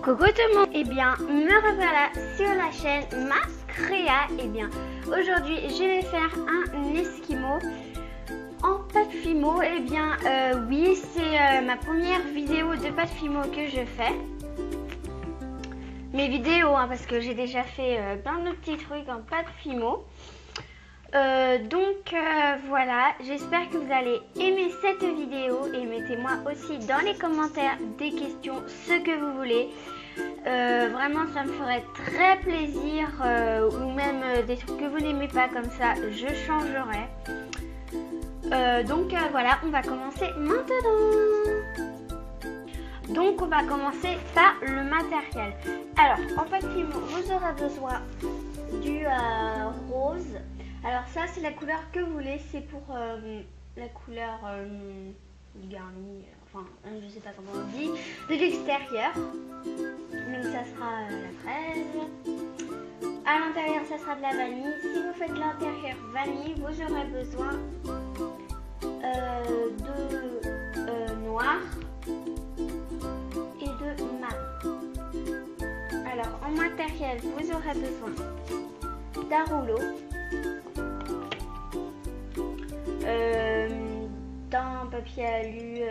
Coucou tout le monde, me revoilà sur la chaîne Mascrea. Aujourd'hui je vais faire un esquimau en pâte fimo. Oui, c'est ma première vidéo de pâte fimo que je fais. Mes vidéos, parce que j'ai déjà fait plein de petits trucs en pâte fimo. Voilà, j'espère que vous allez aimer cette vidéo et mettez-moi aussi dans les commentaires des questions, ce que vous voulez. Vraiment, ça me ferait très plaisir, ou même des trucs que vous n'aimez pas, comme ça je changerai. Voilà, on va commencer maintenant. Donc on va commencer par le matériel. Alors en pâte fimo, vous aurez besoin du rose. Alors ça c'est la couleur que vous voulez, c'est pour la couleur garnie, je sais pas comment on dit, de l'extérieur. Donc ça sera la fraise. À l'intérieur ça sera de la vanille. Si vous faites l'intérieur vanille, vous aurez besoin de noir et de marron. Alors en matériel, vous aurez besoin d'un rouleau, d'un papier alu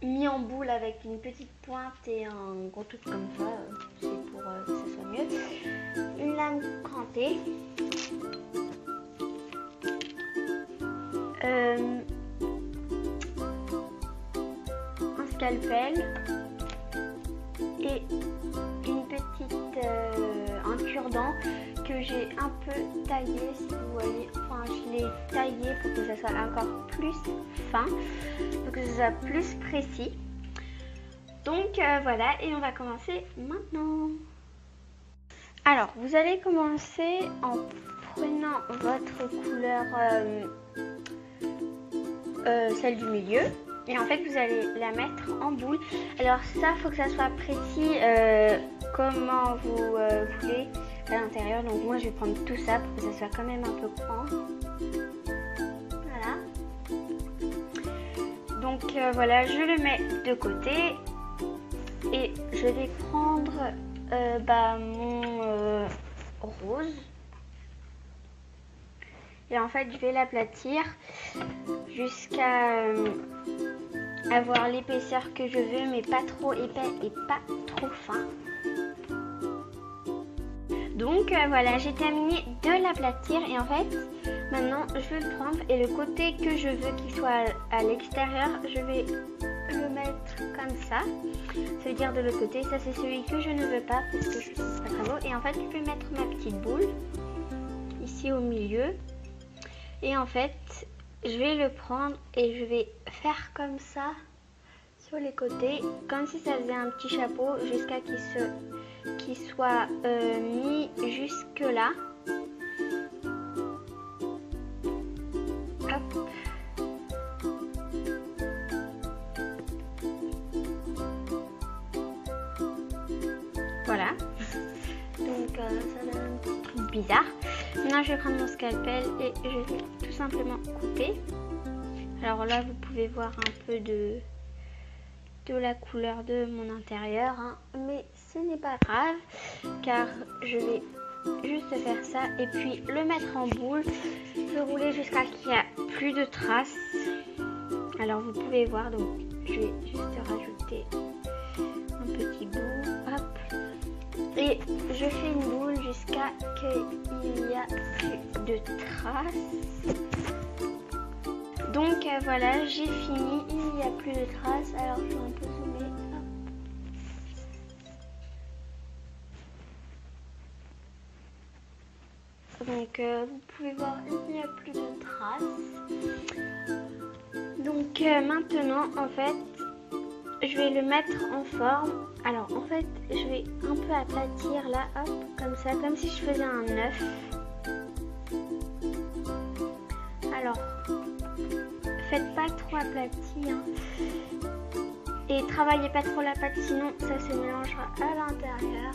mis en boule avec une petite pointe et un gros truc comme ça, c'est pour que ça soit mieux, une lame crantée, un scalpel et une petite un cure-dent que j'ai un peu taillé, si vous voyez. Je l'ai taillé pour que ça soit encore plus fin, pour que ce soit plus précis. Donc voilà, et on va commencer maintenant. Alors vous allez commencer en prenant votre couleur, celle du milieu, et en fait vous allez la mettre en boule. Alors ça, faut que ça soit précis comment vous voulez à l'intérieur. Donc moi je vais prendre tout ça pour que ça soit quand même un peu grand. Voilà. Donc voilà, je le mets de côté et je vais prendre mon rose. Et en fait je vais l'aplatir jusqu'à avoir l'épaisseur que je veux, mais pas trop épais et pas trop fin. Donc voilà, j'ai terminé de l'aplatir et en fait maintenant je vais le prendre et le côté que je veux qu'il soit à l'extérieur, je vais le mettre comme ça. Ça veut dire de l'autre côté, ça c'est celui que je ne veux pas parce que je trouve pas très beau. Et en fait je vais mettre ma petite boule ici au milieu et en fait je vais le prendre et je vais faire comme ça sur les côtés, comme si ça faisait un petit chapeau, jusqu'à qu'il soit mis jusque là. Hop. Voilà. Donc ça donne un petit truc bizarre. Maintenant je vais prendre mon scalpel et je vais tout simplement couper. Alors là vous pouvez voir un peu de la couleur de mon intérieur, mais ce n'est pas grave car je vais juste faire ça et puis le mettre en boule, le rouler jusqu'à qu'il n'y a plus de traces. Alors vous pouvez voir, donc je vais juste rajouter un petit bout, hop, et je fais une boule jusqu'à qu'il n'y a plus de traces. Donc voilà, j'ai fini, il n'y a plus de traces. Alors je vais un peu zoomer. Hop. Donc vous pouvez voir, il n'y a plus de traces. Donc maintenant en fait, je vais le mettre en forme. Alors en fait, je vais un peu aplatir là, hop, comme ça, comme si je faisais un œuf. Alors faites pas trop aplati, et travaillez pas trop la pâte, sinon ça se mélangera à l'intérieur.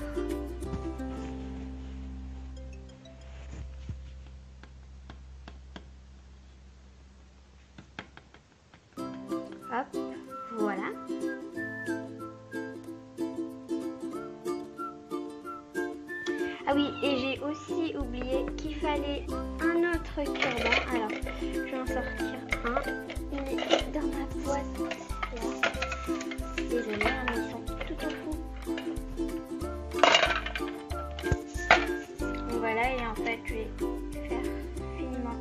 Hop, voilà. Ah oui, et j'ai aussi oublié qu'il fallait un autre cure-dent. Alors, je vais en sortir un. Il est dans ma boîte là. Désolée, hein, mais ils sont tout au fond. Donc voilà, et en fait, je vais faire finement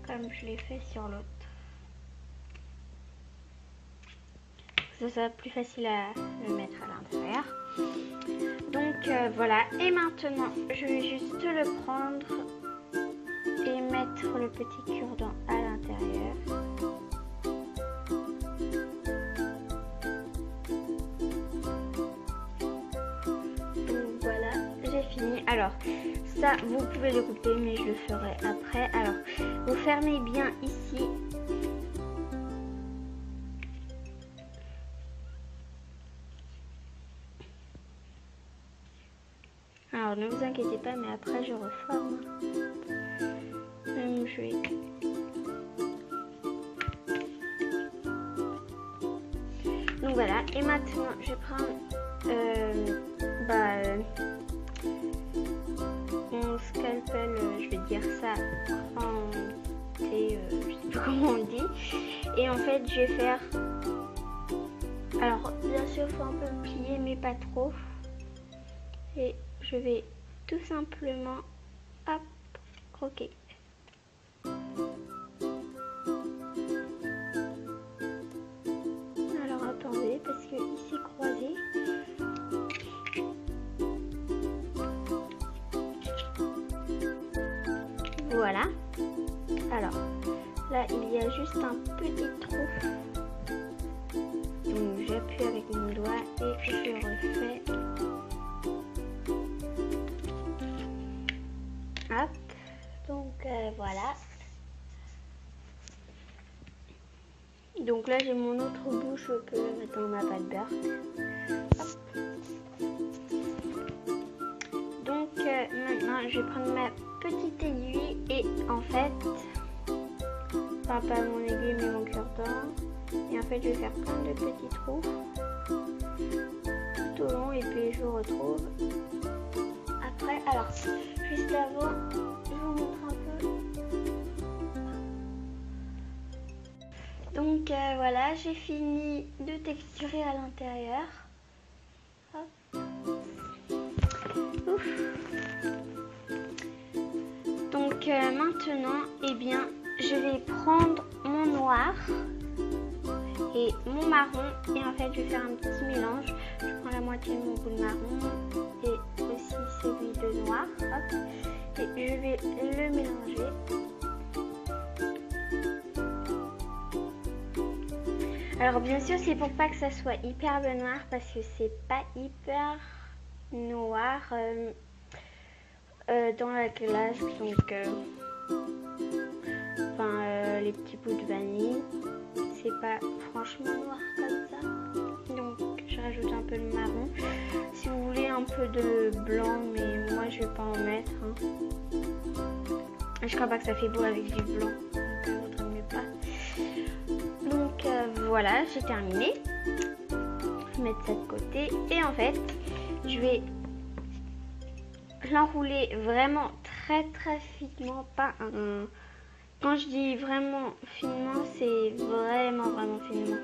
comme je l'ai fait sur l'autre. Ça sera plus facile à le mettre à l'intérieur. Donc voilà, et maintenant je vais juste le prendre et mettre le petit cure-dent à l'intérieur. Donc voilà, j'ai fini. Alors ça, vous pouvez le couper, mais je le ferai après. Alors, vous fermez bien ici. Alors ne vous inquiétez pas, mais après je reforme. Je vais... Donc voilà, et maintenant je vais prendre mon scalpel, je vais dire ça, je sais plus comment on dit. Et en fait je vais faire... Alors bien sûr il faut un peu plier, mais pas trop. Et je vais tout simplement hop, croquer. Alors attendez, parce que ici croisé. Voilà. Alors là il y a juste un petit trou. Donc j'appuie avec mon doigt et je refais. Hop, donc voilà. Donc là j'ai mon autre bout, je peux le mettre dans ma pâte beurre. Hop. Donc maintenant je vais prendre ma petite aiguille et en fait, enfin pas mon aiguille mais mon cure-dent. Et en fait je vais faire plein de petits trous tout au long et puis je vous retrouve après. Alors juste avant, je vous montre un peu. Donc voilà, j'ai fini de texturer à l'intérieur. Ouf. Donc maintenant, eh bien, je vais prendre mon noir et mon marron et en fait je vais faire un petit mélange. Je prends la moitié de mon bout de marron et aussi celui de noir, hop, et je vais le mélanger. Alors bien sûr c'est pour pas que ça soit hyper noir parce que c'est pas hyper noir dans la glace, donc les petits bouts de vanille c'est pas franchement noir comme ça, donc je rajoute un peu de marron. Si vous voulez un peu de blanc, mais moi je vais pas en mettre, hein. Je crois pas que ça fait beau avec du blanc, donc vaudrait mieux pas. Donc voilà, j'ai terminé. Je vais mettre ça de côté et en fait je vais l'enrouler vraiment très finement, pas un... Quand je dis vraiment finement, c'est vraiment finement.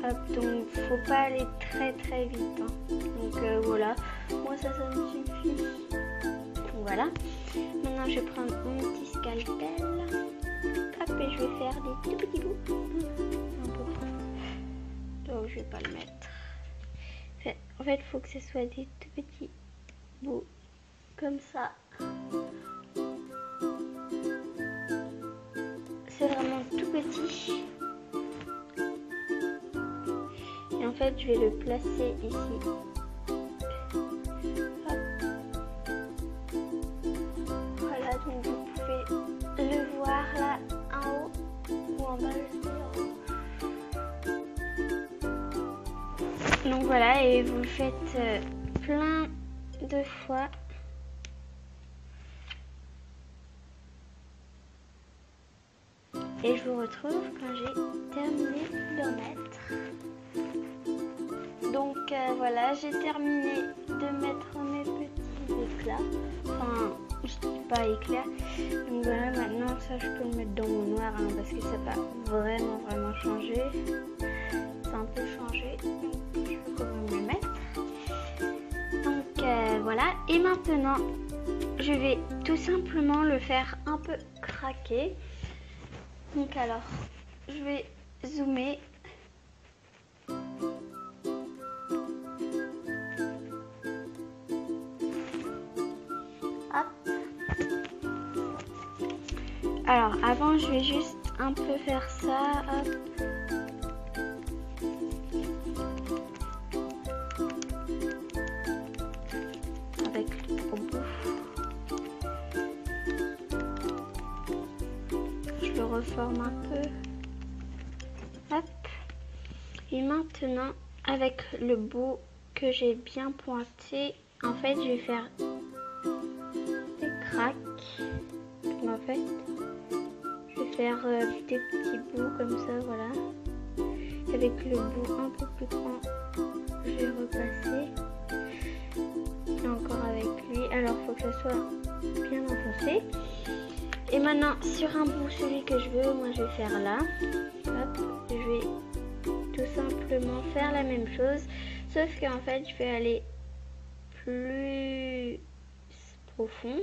Hop, donc faut pas aller très vite, hein. Donc voilà, moi ça me suffit. Donc voilà, maintenant je vais prendre mon petit scalpel. Hop, et je vais faire des tout petits bouts. Un peu. Donc je vais pas le mettre. En fait, il faut que ce soit des tout petits bouts comme ça. C'est vraiment tout petit. Et en fait, je vais le placer ici. Hop. Voilà, donc vous pouvez le voir là en haut ou en bas, je sais. Donc voilà, et vous le faites plein de fois. Et je vous retrouve quand j'ai terminé d'en mettre. Donc voilà, j'ai terminé de mettre mes petits éclats. Enfin, je dis pas éclats. Donc voilà, maintenant ça je peux le mettre dans mon noir hein, parce que ça va vraiment changer. Ça a un peu changé. Donc je vais quand même le mettre. Donc voilà. Et maintenant, je vais tout simplement le faire un peu craquer. Donc alors, je vais zoomer. Hop. Alors avant, je vais juste un peu faire ça. Hop. Avec le bout. Je le reforme un peu. Hop. Et maintenant, avec le bout que j'ai bien pointé, en fait, je vais faire des craques. En fait, je vais faire des petits bouts comme ça, voilà. Avec le bout un peu plus grand, je vais repasser. Et encore avec lui. Alors, il faut que ça soit bien enfoncé. Et maintenant, sur un bout, celui que je veux, moi je vais faire là. Hop, je vais tout simplement faire la même chose. Sauf qu'en fait, je vais aller plus profond.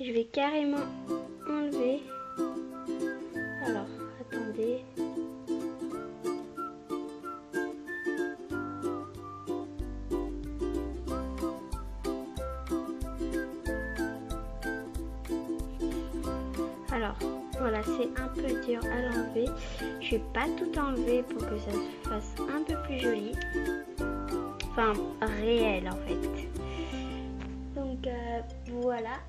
Je vais carrément enlever. Alors, attendez. Alors, voilà, c'est un peu dur à l'enlever. Je vais pas tout enlever pour que ça se fasse un peu plus joli. Enfin, réel en fait. Donc, voilà.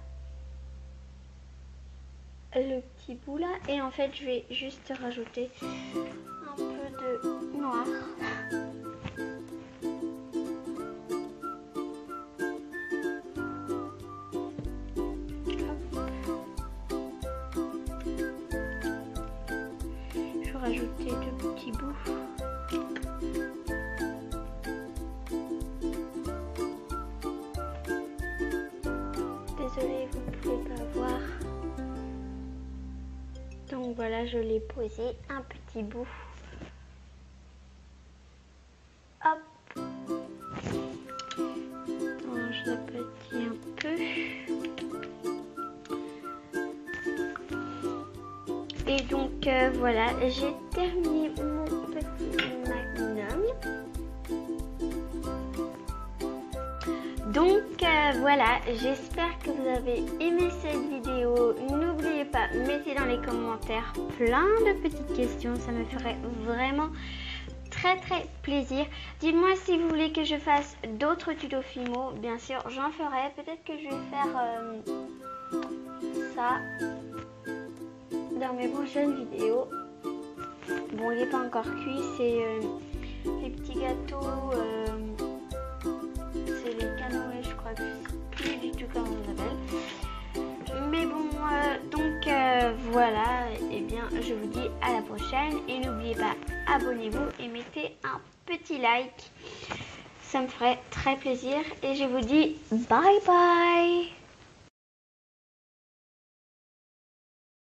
Le petit bout là. Et en fait, je vais juste rajouter un peu de noir. Rajouter deux petits bouts. Désolée, vous ne pouvez pas voir. Donc voilà, je l'ai posé un petit bout. Hop. Je l'aplatis un peu. Et donc voilà, j'ai terminé mon petit magnum. Donc voilà, j'espère que vous avez aimé cette vidéo. N'oubliez pas, mettez dans les commentaires plein de petites questions. Ça me ferait vraiment très plaisir. Dites-moi si vous voulez que je fasse d'autres tutos Fimo. Bien sûr, j'en ferai. Peut-être que je vais faire ça dans mes prochaines vidéos. Bon, il n'est pas encore cuit, c'est les petits gâteaux, c'est les canoës, je crois que je sais plus du tout comment on appelle. Mais bon, donc voilà, et bien je vous dis à la prochaine et n'oubliez pas, abonnez-vous et mettez un petit like. Ça me ferait très plaisir et je vous dis bye bye.